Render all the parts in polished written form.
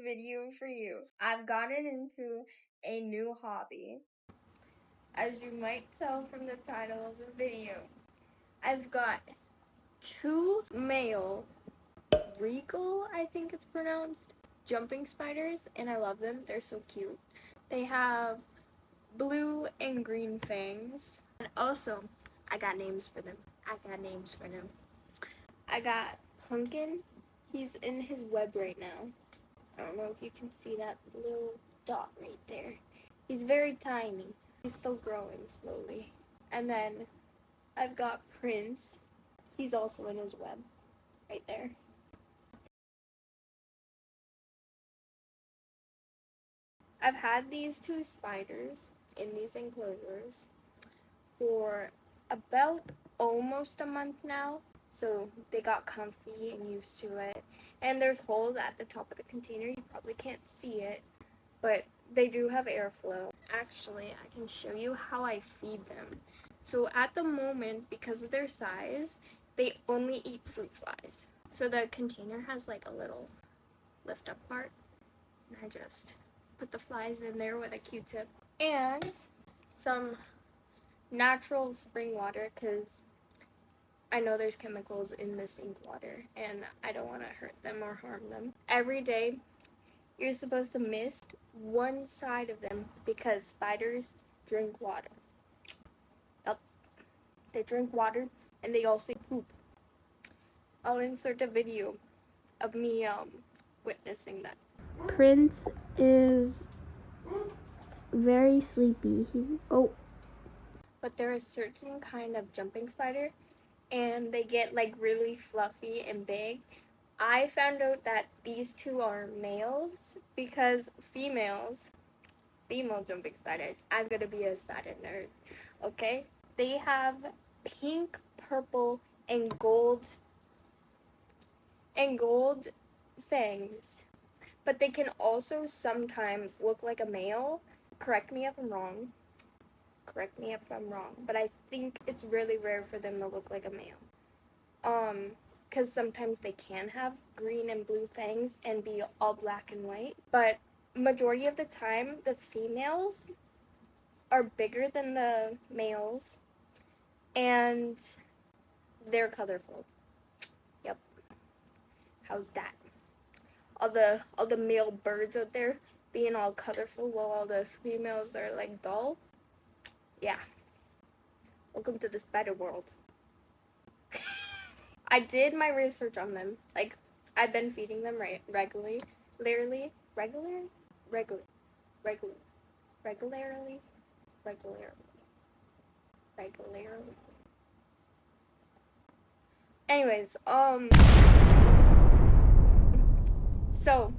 video for you. I've gotten into a new hobby. As you might tell from the title of the video, I've got two male Regal, I think it's pronounced, jumping spiders, and I love them. They're so cute. They have blue and green fangs. And also, I got names for them. I got Pumpkin. He's in his web right now. I don't know if you can see that little dot right there. He's very tiny. He's still growing slowly. And then I've got Prince. He's also in his web right there. I've had these two spiders in these enclosures for about almost a month now. So they got comfy and used to it. And there's holes at the top of the container. You probably can't see it, but they do have airflow. Actually, I can show you how I feed them. So at the moment, because of their size, they only eat fruit flies. So the container has like a little lift up part. And I just put the flies in there with a Q-tip. And some natural spring water, because I know there's chemicals in this ink water and I don't want to hurt them or harm them. Every day you're supposed to mist one side of them because spiders drink water. Yep, they drink water and they also poop. I'll insert a video of me witnessing that. Prince is very sleepy. But they're a certain kind of jumping spider and they get like really fluffy and big. I found out that these two are males because female jumping spiders, I'm gonna be a spider nerd, okay? They have pink, purple, and gold fangs, but they can also sometimes look like a male. Correct me if I'm wrong, but I think it's really rare for them to look like a male. Because sometimes they can have green and blue fangs and be all black and white, but majority of the time the females are bigger than the males and they're colorful. Yep. How's that? All the male birds out there being all colorful while all the females are like dull. Yeah. Welcome to the spider world. I did my research on them. Like, I've been feeding them regularly. Anyways, so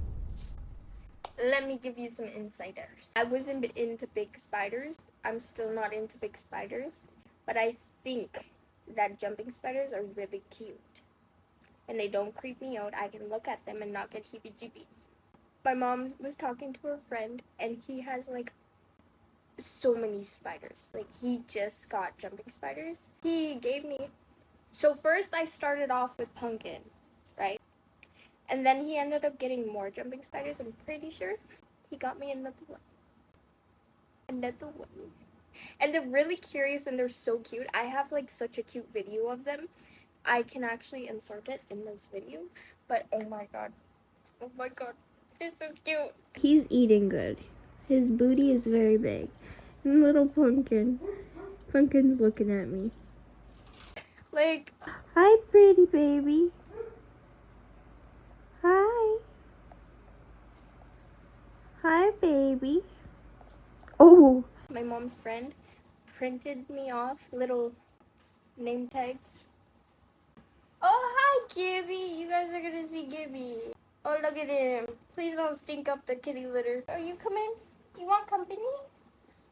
let me give you some insiders. I wasn't into big spiders. I'm still not into big spiders, but I think that jumping spiders are really cute. And they don't creep me out. I can look at them and not get heebie-jeebies. My mom was talking to her friend, and he has like so many spiders. Like, he just got jumping spiders. He gave me. So first I started off with Pumpkin, right? And then he ended up getting more jumping spiders. I'm pretty sure he got me another one. And they're really curious and they're so cute. I have like such a cute video of them. I can actually insert it in this video. But oh my god, they're so cute. He's eating good. His booty is very big. And little Pumpkin's looking at me. Like, hi, pretty baby. Hi. Hi, baby. Oh. My mom's friend printed me off little name tags. Oh, hi, Gibby. You guys are gonna see Gibby. Oh, look at him. Please don't stink up the kitty litter. Are you coming? You want company?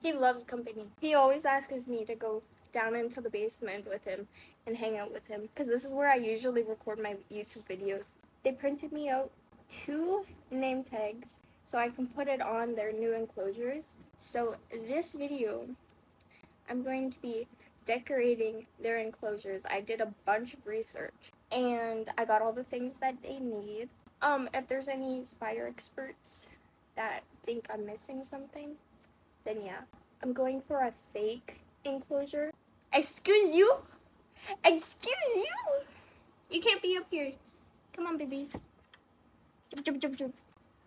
He loves company. He always asks me to go down into the basement with him and hang out with him because this is where I usually record my YouTube videos. They printed me out 2 name tags so I can put it on their new enclosures. So this video, I'm going to be decorating their enclosures. I did a bunch of research and I got all the things that they need. If there's any spider experts that think I'm missing something, then yeah. I'm going for a fake enclosure. Excuse you? Excuse you? You can't be up here. Come on, babies. Jump, jump, jump, jump.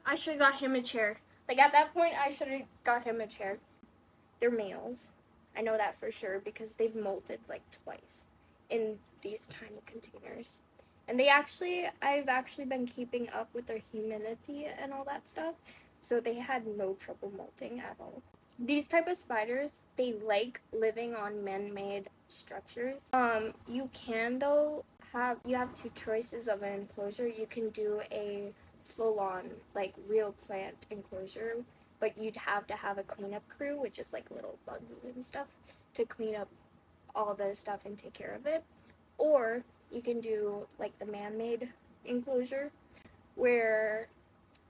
I should have got him a chair. Like, at that point, I should have got him a chair. They're males. I know that for sure because they've molted like twice in these tiny containers. And I've actually been keeping up with their humidity and all that stuff, so they had no trouble molting at all. These type of spiders, they like living on man-made structures. You can though you have two choices of an enclosure. You can do a full-on like real plant enclosure, but you'd have to have a cleanup crew, which is like little bugs and stuff, to clean up all the stuff and take care of it. Or you can do like the man-made enclosure where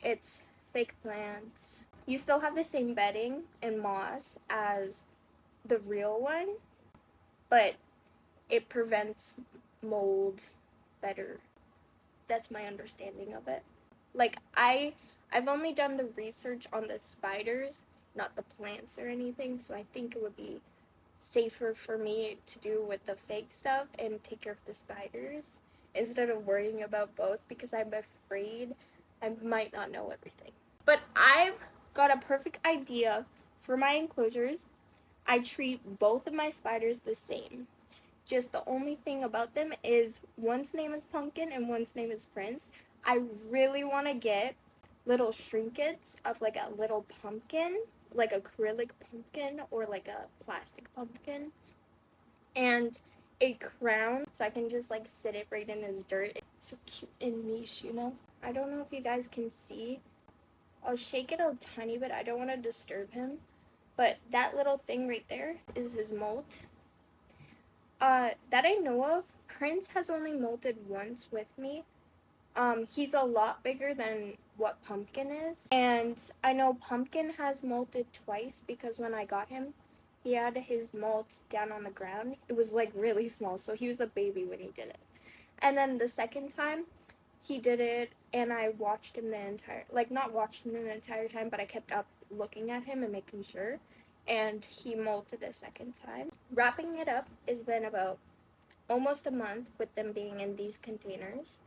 it's fake plants. You still have the same bedding and moss as the real one, but it prevents mold better. That's my understanding of it. Like I've only done the research on the spiders, not the plants or anything, so I think it would be safer for me to do with the fake stuff and take care of the spiders instead of worrying about both because I'm afraid I might not know everything. But I've got a perfect idea for my enclosures. I treat both of my spiders the same. Just the only thing about them is one's name is Pumpkin and one's name is Prince. I really want to get little trinkets of like a little pumpkin, like acrylic pumpkin or like a plastic pumpkin, and a crown so I can just like sit it right in his dirt. It's so cute and niche, you know? I don't know if you guys can see. I'll shake it a tiny bit. I don't want to disturb him. But that little thing right there is his molt. That I know of, Prince has only molted once with me. He's a lot bigger than what Pumpkin is. And I know Pumpkin has molted twice because when I got him, he had his molt down on the ground. It was like really small, so he was a baby when he did it. And then the second time, he did it and I watched him the entire, like not watched him the entire time, but I kept up looking at him and making sure. And he molted a second time. Wrapping it up has been about almost a month with them being in these containers.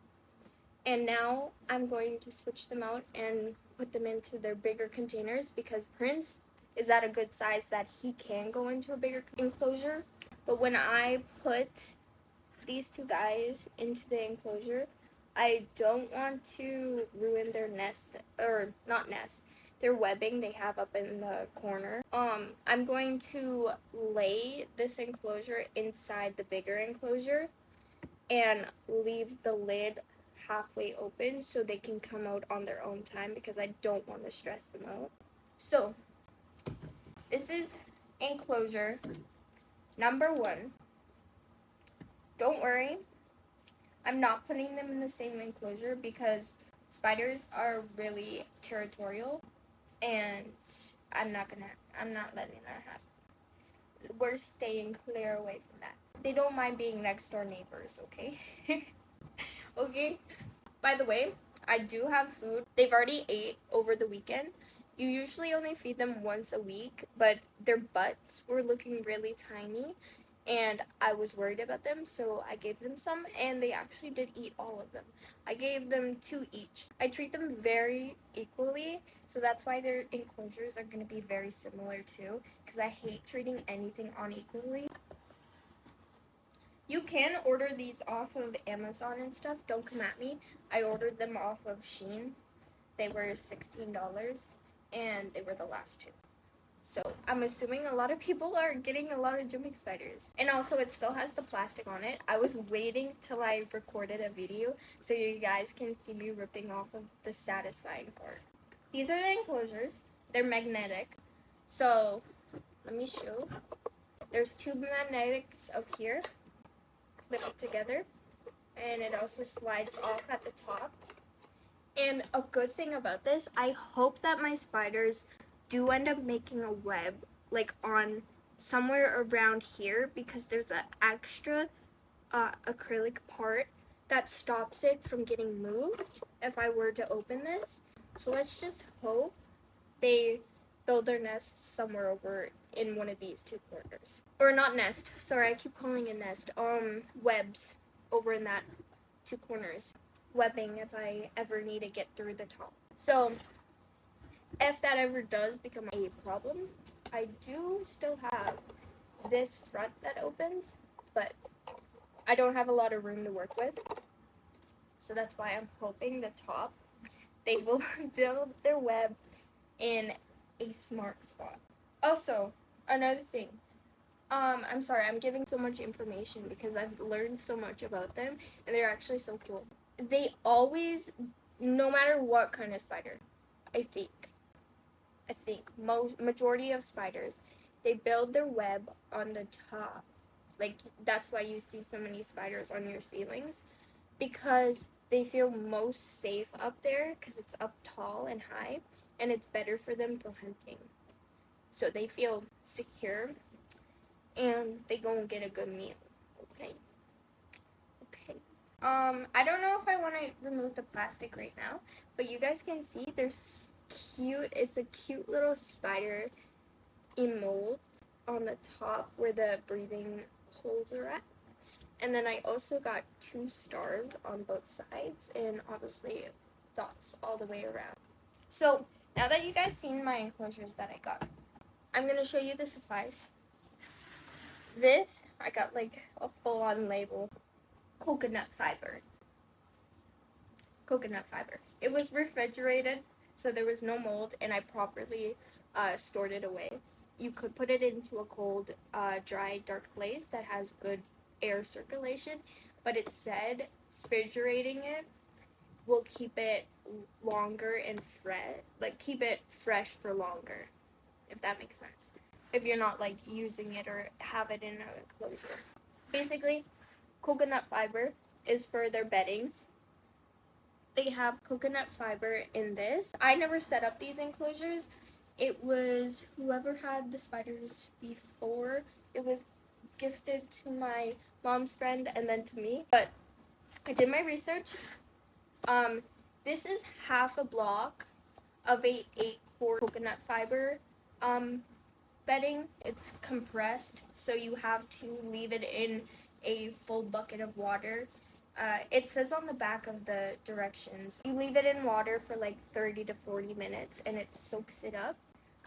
And now I'm going to switch them out and put them into their bigger containers because Prince is at a good size that he can go into a bigger enclosure. But when I put these two guys into the enclosure, I don't want to ruin their nest, or not nest, their webbing they have up in the corner. I'm going to lay this enclosure inside the bigger enclosure and leave the lid halfway open so they can come out on their own time because I don't want to stress them out. So, this is enclosure number 1. Don't worry, I'm not putting them in the same enclosure because spiders are really territorial and I'm not letting that happen. We're staying clear away from that. They don't mind being next door neighbors, okay? Okay? By the way, I do have food. They've already ate over the weekend. You usually only feed them once a week, but their butts were looking really tiny and I was worried about them, so I gave them some and they actually did eat all of them. I gave them 2 each. I treat them very equally, so that's why their enclosures are going to be very similar too, because I hate treating anything unequally. You can order these off of Amazon and stuff. Don't come at me. I ordered them off of Shein. They were $16 and they were the last 2. So I'm assuming a lot of people are getting a lot of jumping spiders. And also it still has the plastic on it. I was waiting till I recorded a video so you guys can see me ripping off of the satisfying part. These are the enclosures. They're magnetic. So let me show. There's 2 magnetics up here. Clip it together. And it also slides off at the top. And a good thing about this, I hope that my spiders do end up making a web like on somewhere around here because there's an extra acrylic part that stops it from getting moved if I were to open this. So let's just hope they build their nest somewhere over in one of these two corners. Or not nest, sorry, I keep calling it nest. Webs over in that two corners. Webbing if I ever need to get through the top. So if that ever does become a problem, I do still have this front that opens, but I don't have a lot of room to work with. So that's why I'm hoping the top, they will build their web in a smart spot. Also, another thing, I'm sorry, I'm giving so much information because I've learned so much about them and they're actually so cool. They always, no matter what kind of spider, I think majority of spiders, they build their web on the top. Like that's why you see so many spiders on your ceilings, because they feel most safe up there because it's up tall and high and it's better for them for hunting. So they feel secure and they go and get a good meal. Okay. Okay. I don't know if I want to remove the plastic right now, but you guys can see there's cute, it's a cute little spider emote on the top where the breathing holes are at. And then I also got 2 stars on both sides and obviously dots all the way around. So now that you guys seen my enclosures that I got, I'm going to show you the supplies. This, I got like a full-on label. Coconut fiber. Coconut fiber. It was refrigerated, so there was no mold, and I properly stored it away. You could put it into a cold, dry, dark place that has good air circulation, but it said refrigerating it will keep it longer and keep it fresh for longer, if that makes sense. If you're not like using it or have it in an enclosure. Basically, coconut fiber is for their bedding. They have coconut fiber in this. I never set up these enclosures. It was whoever had the spiders before. It was gifted to my mom's friend and then to me. But I did my research. This is half a block of a 8-cord coconut fiber bedding. It's compressed, so you have to leave it in a full bucket of water. It says on the back of the directions, you leave it in water for like 30 to 40 minutes and it soaks it up.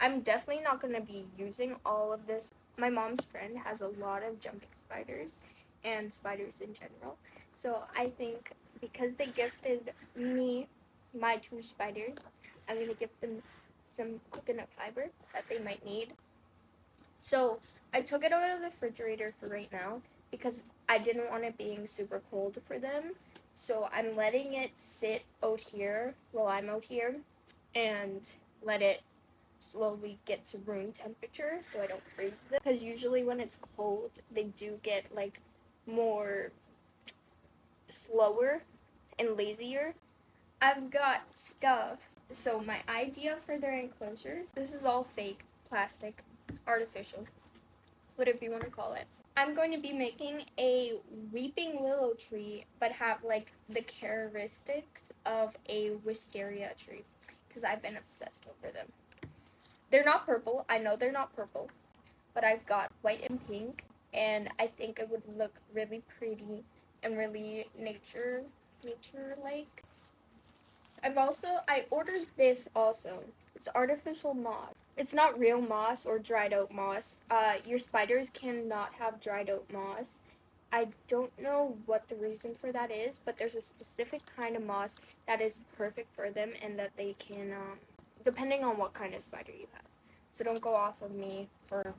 I'm definitely not going to be using all of this. My mom's friend has a lot of jumping spiders and spiders in general. So I think because they gifted me my 2 spiders, I'm going to give them some coconut fiber that they might need. So I took it out of the refrigerator for right now because I didn't want it being super cold for them. So I'm letting it sit out here while I'm out here and let it slowly get to room temperature so I don't freeze them. Because usually when it's cold, they do get like more slower and lazier. I've got stuff. So my idea for their enclosures, this is all fake, plastic, artificial, whatever you want to call it. I'm going to be making a weeping willow tree, but have like the characteristics of a wisteria tree, because I've been obsessed over them. They're not purple. I know they're not purple, but I've got white and pink, and I think it would look really pretty and really nature-like. I ordered this also. It's artificial moss. It's not real moss or dried out moss. Your spiders cannot have dried out moss. I don't know what the reason for that is, but there's a specific kind of moss that is perfect for them and that they can, depending on what kind of spider you have. So don't go off of me for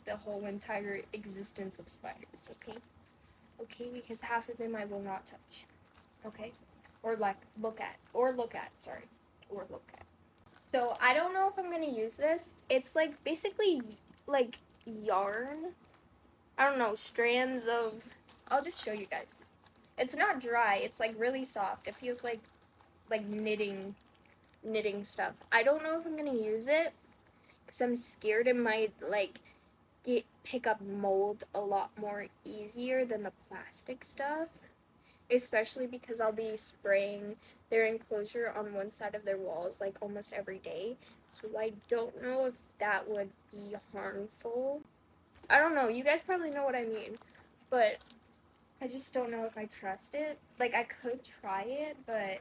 the whole entire existence of spiders, okay? Okay, because half of them I will not touch, okay? Or look at. So I don't know if I'm gonna use this. It's like basically like yarn. I don't know, strands of, I'll just show you guys. It's not dry, it's like really soft. It feels like knitting stuff. I don't know if I'm gonna use it because I'm scared it might like pick up mold a lot more easier than the plastic stuff. Especially because I'll be spraying their enclosure on one side of their walls like almost every day. So I don't know if that would be harmful. I don't know. You guys probably know what I mean. But I just don't know if I trust it. Like, I could try it, but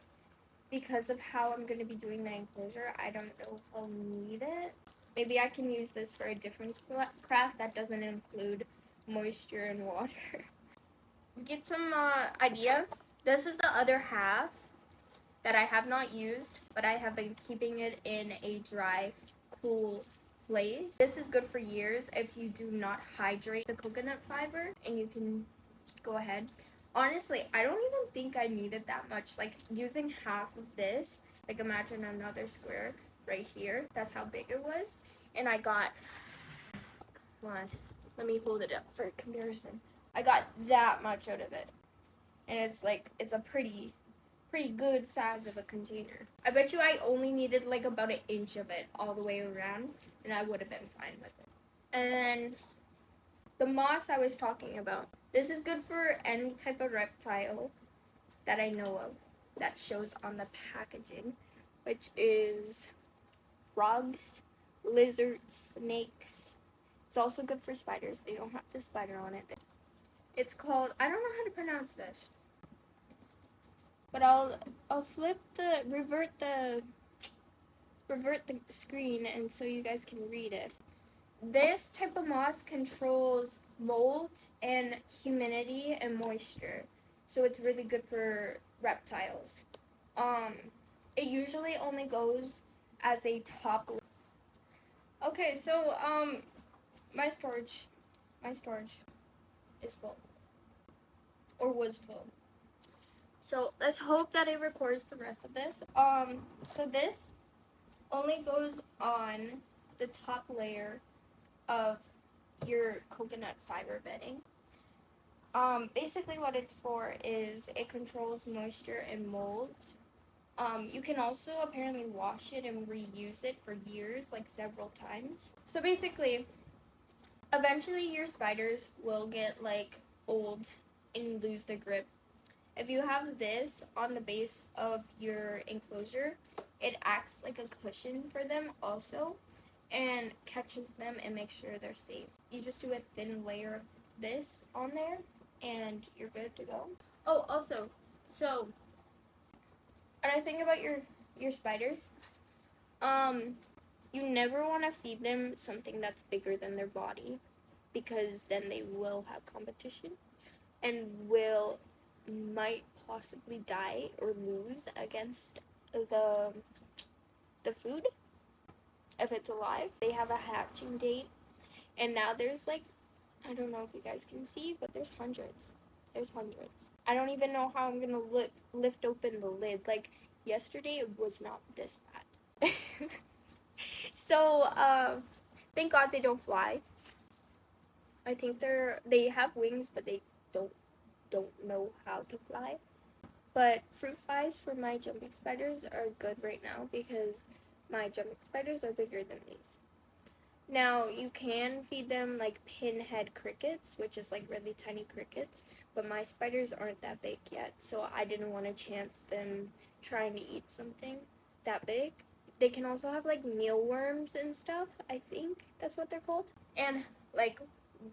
because of how I'm going to be doing the enclosure, I don't know if I'll need it. Maybe I can use this for a different craft that doesn't include moisture and water. Get some idea. This is the other half that I have not used, but I have been keeping it in a dry, cool place. This is good for years if you do not hydrate the coconut fiber, and you can go ahead. Honestly, I don't even think I needed that much. Like, using half of this, like imagine another square right here. That's how big it was. And I got, come on, let me hold it up for comparison. I got that much out of it. And it's like, it's a pretty good size of a container. I bet you I only needed like about an inch of it all the way around, and I would have been fine with it. And then the moss I was talking about. This is good for any type of reptile that I know of that shows on the packaging, which is frogs, lizards, snakes. It's also good for spiders. They don't have the spider on it. It's called, I don't know how to pronounce this, but I'll revert the screen and so you guys can read it. This type of moss controls mold and humidity and moisture, so it's really good for reptiles. It usually only goes as a top. Okay, so my storage is full, or was full. So let's hope that it records the rest of this. So this only goes on the top layer of your coconut fiber bedding. Basically what it's for is it controls moisture and mold. You can also apparently wash it and reuse it for years, like several times. So basically, eventually your spiders will get like old and lose their grip. If you have this on the base of your enclosure, it acts like a cushion for them also, and catches them and makes sure they're safe. You just do a thin layer of this on there and you're good to go. Oh, also, so when I think about your spiders, you never want to feed them something that's bigger than their body, because then they will have competition and might possibly die or lose against the food if it's alive. They have a hatching date, and now there's like, I don't know if you guys can see, but there's hundreds. I don't even know how I'm gonna lift open the lid. Like, yesterday it was not this bad. So thank God they don't fly. I think they have wings, but they don't know how to fly. But fruit flies for my jumping spiders are good right now, because my jumping spiders are bigger than these. Now, you can feed them like pinhead crickets, which is like really tiny crickets, but my spiders aren't that big yet, so I didn't want to chance them trying to eat something that big. They can also have like mealworms and stuff, I think that's what they're called, and like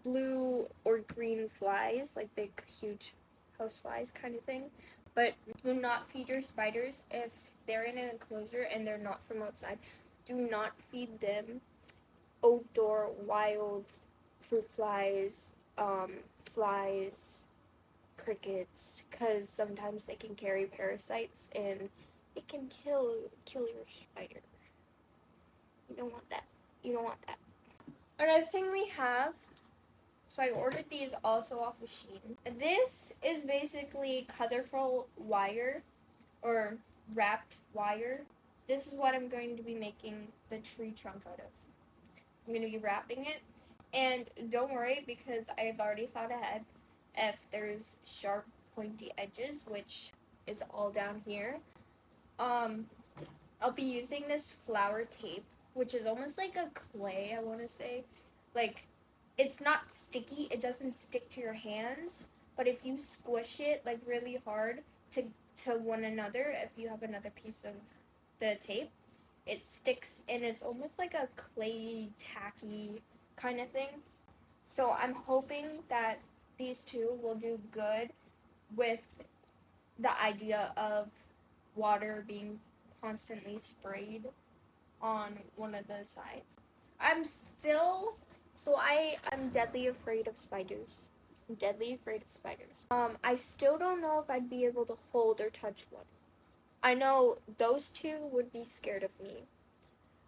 blue or green flies, like big, huge house flies kind of thing. But do not feed your spiders if they're in an enclosure and they're not from outside. Do not feed them outdoor wild fruit flies, flies, crickets, because sometimes they can carry parasites and it can kill your spider. You don't want that. Another thing we have, so I ordered these also off of Shein. This is basically colorful wire, or wrapped wire. This is what I'm going to be making the tree trunk out of. I'm going to be wrapping it, and don't worry, because I have already thought ahead. If there's sharp pointy edges, which is all down here, I'll be using this flower tape, which is almost like a clay, I want to say. Like, it's not sticky, it doesn't stick to your hands, but if you squish it like really hard to to one another if you have another piece of the tape. It sticks and it's almost like a clay tacky kind of thing. So I'm hoping that these two will do good with the idea of water being constantly sprayed on one of the sides. I'm deadly afraid of spiders. I'm deadly afraid of spiders. I still don't know if I'd be able to hold or touch one. I know those two would be scared of me.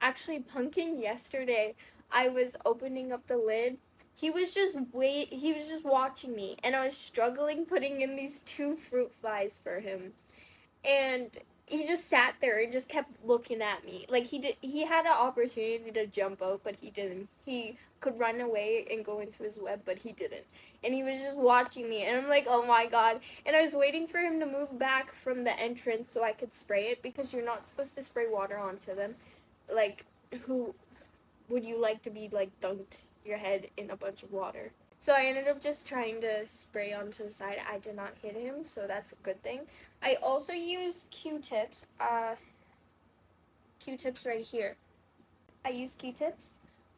Actually, Pumpkin yesterday, I was opening up the lid. He was just watching me, and I was struggling putting in these two fruit flies for him. And he just sat there and just kept looking at me. Like he had an opportunity to jump out, but he didn't. He could run away and go into his web, but he didn't. And he was just watching me, and I'm like, oh my god. And I was waiting for him to move back from the entrance so I could spray it, because you're not supposed to spray water onto them. Like, who would you like to be, like, dunked your head in a bunch of water? So I ended up just trying to spray onto the side. I did not hit him, so that's a good thing. I also use Q-tips. Q-tips right here. I use Q-tips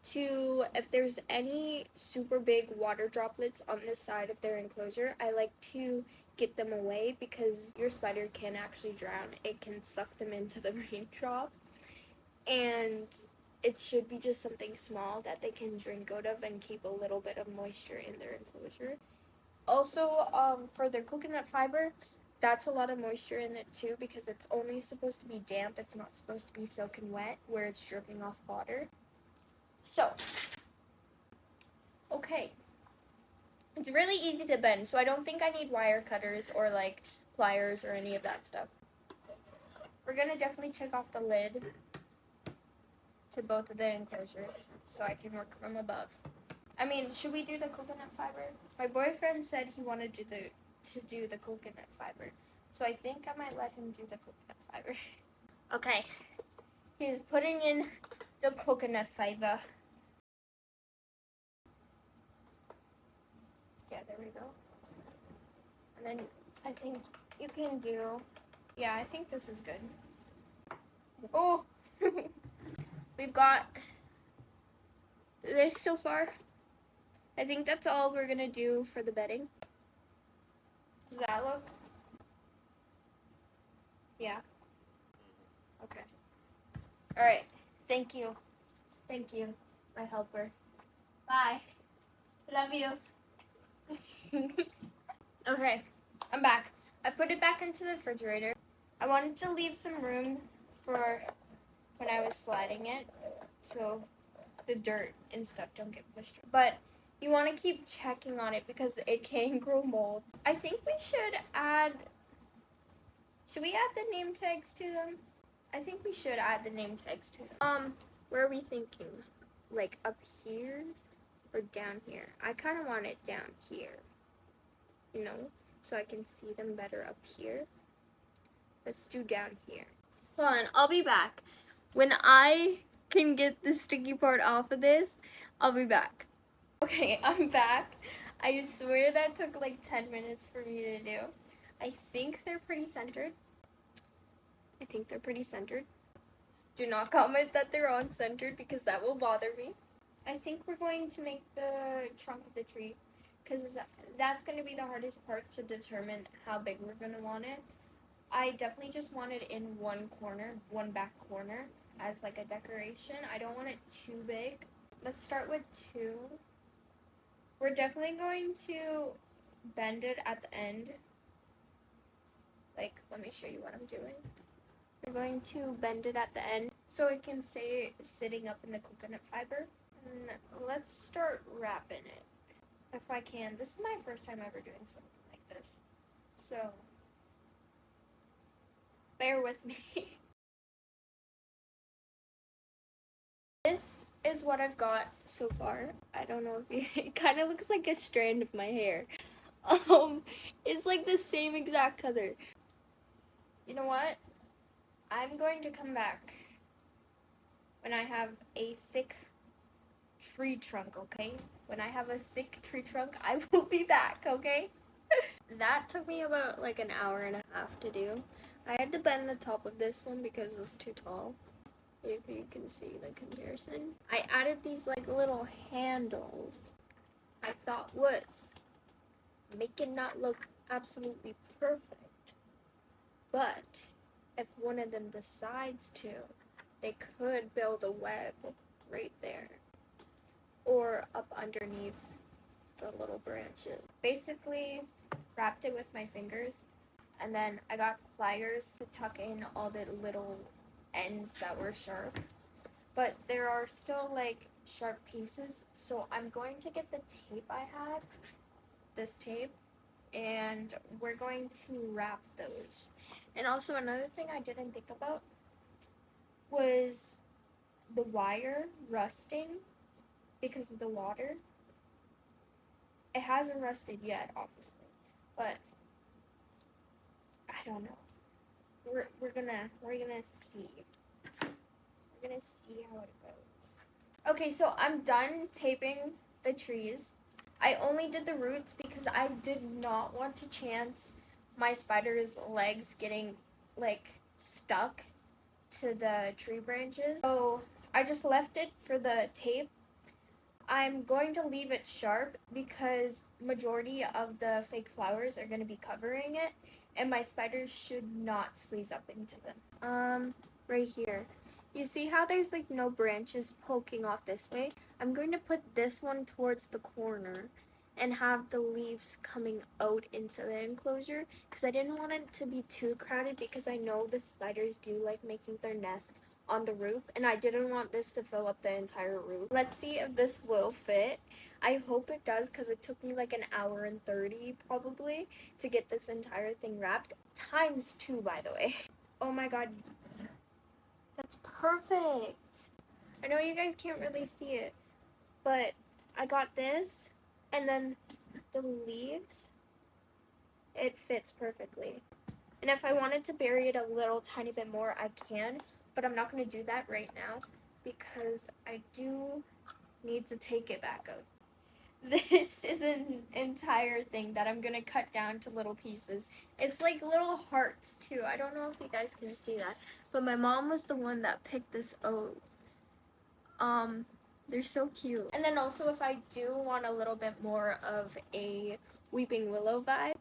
to, if there's any super big water droplets on the side of their enclosure, I like to get them away, because your spider can actually drown. It can suck them into the raindrop. And it should be just something small that they can drink out of and keep a little bit of moisture in their enclosure. Also, for their coconut fiber, that's a lot of moisture in it too, because it's only supposed to be damp. It's not supposed to be soaking wet where it's dripping off water. So, okay. It's really easy to bend, so I don't think I need wire cutters or like pliers or any of that stuff. We're gonna definitely check off the lid to both of the enclosures so I can work from above. I mean, should we do the coconut fiber? My boyfriend said he wanted to do the coconut fiber, so I think I might let him do the coconut fiber. Okay, he's putting in the coconut fiber. Yeah, there we go. And then I think you can do, yeah, I think this is good. Oh, we've got this so far. I think that's all we're gonna do for the bedding. Does that look? Yeah. Okay. Alright. Thank you. Thank you, my helper. Bye. Love you. Okay, I'm back. I put it back into the refrigerator. I wanted to leave some room for when I was sliding it, so the dirt and stuff don't get pushed. But you want to keep checking on it because it can grow mold. I think we should we add the name tags to them? I think we should add the name tags to them. Where are we thinking? Like up here or down here? I kind of want it down here, you know, so I can see them better up here. Let's do down here. Hold on, I'll be back. When I can get the sticky part off of this, I'll be back. Okay, I'm back. I swear that took like 10 minutes for me to do. I think they're pretty centered. Do not comment that they're uncentered because that will bother me. I think we're going to make the trunk of the tree because that's going to be the hardest part to determine how big we're going to want it. I definitely just want it in one back corner as like a decoration. I don't want it too big. Let's start with 2. We're definitely going to bend it at the end. Like, let me show you what I'm doing. We're going to bend it at the end so it can stay sitting up in the coconut fiber. And let's start wrapping it. If I can. This is my first time ever doing something like this. So, bear with me. This is what I've got so far. I don't know if it kind of looks like a strand of my hair. It's like the same exact color. You know what? I'm going to come back when I have a thick tree trunk, okay? When I have a thick tree trunk, I will be back, okay? that took me about like an hour and a half to do. I had to bend the top of this one because it's too tall. If you can see the comparison. I added these like little handles. I thought was make it not look absolutely perfect. But if one of them decides to, they could build a web right there. Or up underneath the little branches. Basically, wrapped it with my fingers, and then I got pliers to tuck in all the little ends that were sharp. But there are still like sharp pieces, so I'm going to get the tape I had, this tape, and we're going to wrap those. And also another thing I didn't think about was the wire rusting because of the water. It hasn't rusted yet, obviously, but I don't know. We're gonna see. We're gonna see how it goes. Okay, so I'm done taping the trees. I only did the roots because I did not want to chance my spider's legs getting like stuck to the tree branches. So I just left it for the tape. I'm going to leave it sharp because majority of the fake flowers are going to be covering it and my spiders should not squeeze up into them. Right here. You see how there's like no branches poking off this way? I'm going to put this one towards the corner and have the leaves coming out into the enclosure because I didn't want it to be too crowded because I know the spiders do like making their nest on the roof and I didn't want this to fill up the entire roof. Let's see if this will fit. I hope it does because it took me like an hour and 30 probably to get this entire thing wrapped. Times 2, by the way. Oh my god. That's perfect. I know you guys can't really see it, but I got this and then the leaves, it fits perfectly. And if I wanted to bury it a little tiny bit more, I can, but I'm not going to do that right now because I do need to take it back out. This is an entire thing that I'm going to cut down to little pieces. It's like little hearts too. I don't know if you guys can see that, but my mom was the one that picked this out. They're so cute. And then also if I do want a little bit more of a weeping willow vibe,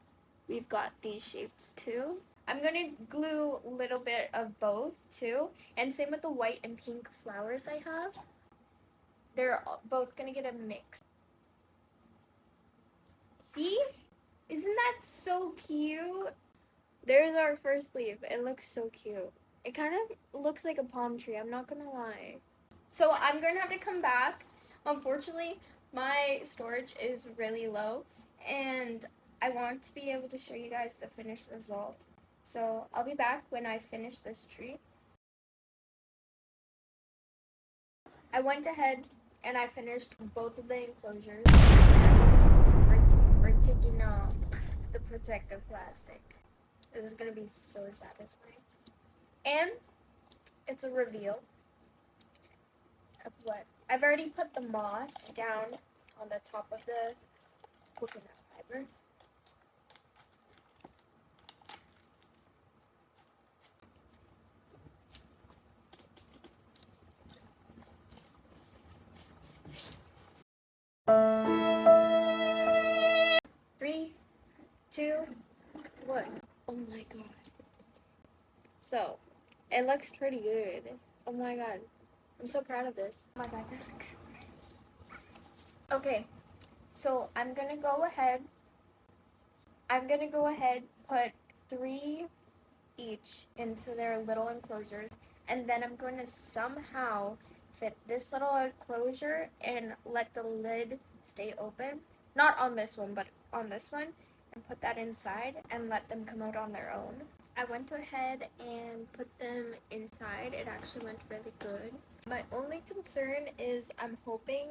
we've got these shapes too. I'm going to glue a little bit of both too, and same with the white and pink flowers I have. They're both going to get a mix. See? Isn't that so cute? There's our first leaf. It looks so cute. It kind of looks like a palm tree, I'm not gonna lie. So I'm gonna have to come back. Unfortunately, my storage is really low and I want to be able to show you guys the finished result. So I'll be back when I finish this tree. I went ahead and I finished both of the enclosures. We're taking off the protective plastic. This is gonna be so satisfying. And it's a reveal of what I've already put the moss down on the top of the coconut fiber. Three, two, one. Oh my god. So, it looks pretty good. Oh my god. I'm so proud of this. Oh my god, this looks... Okay, so I'm gonna go ahead, put 3 each into their little enclosures, and then I'm going to somehow fit this little enclosure and let the lid stay open. Not on this one, but on this one, and put that inside and let them come out on their own. I went ahead and put them inside. It actually went really good. My only concern is I'm hoping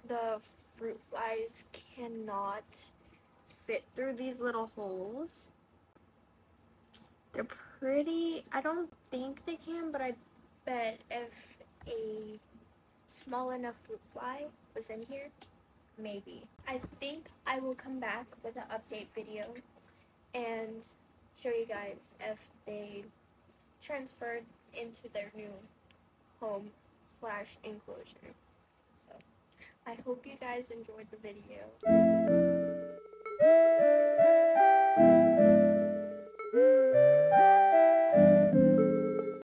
the fruit flies cannot fit through these little holes. They're pretty, I don't think they can, but I bet if a small enough fruit fly was in here, maybe. I think I will come back with an update video and show you guys if they transferred into their new home / enclosure. So I hope you guys enjoyed the video.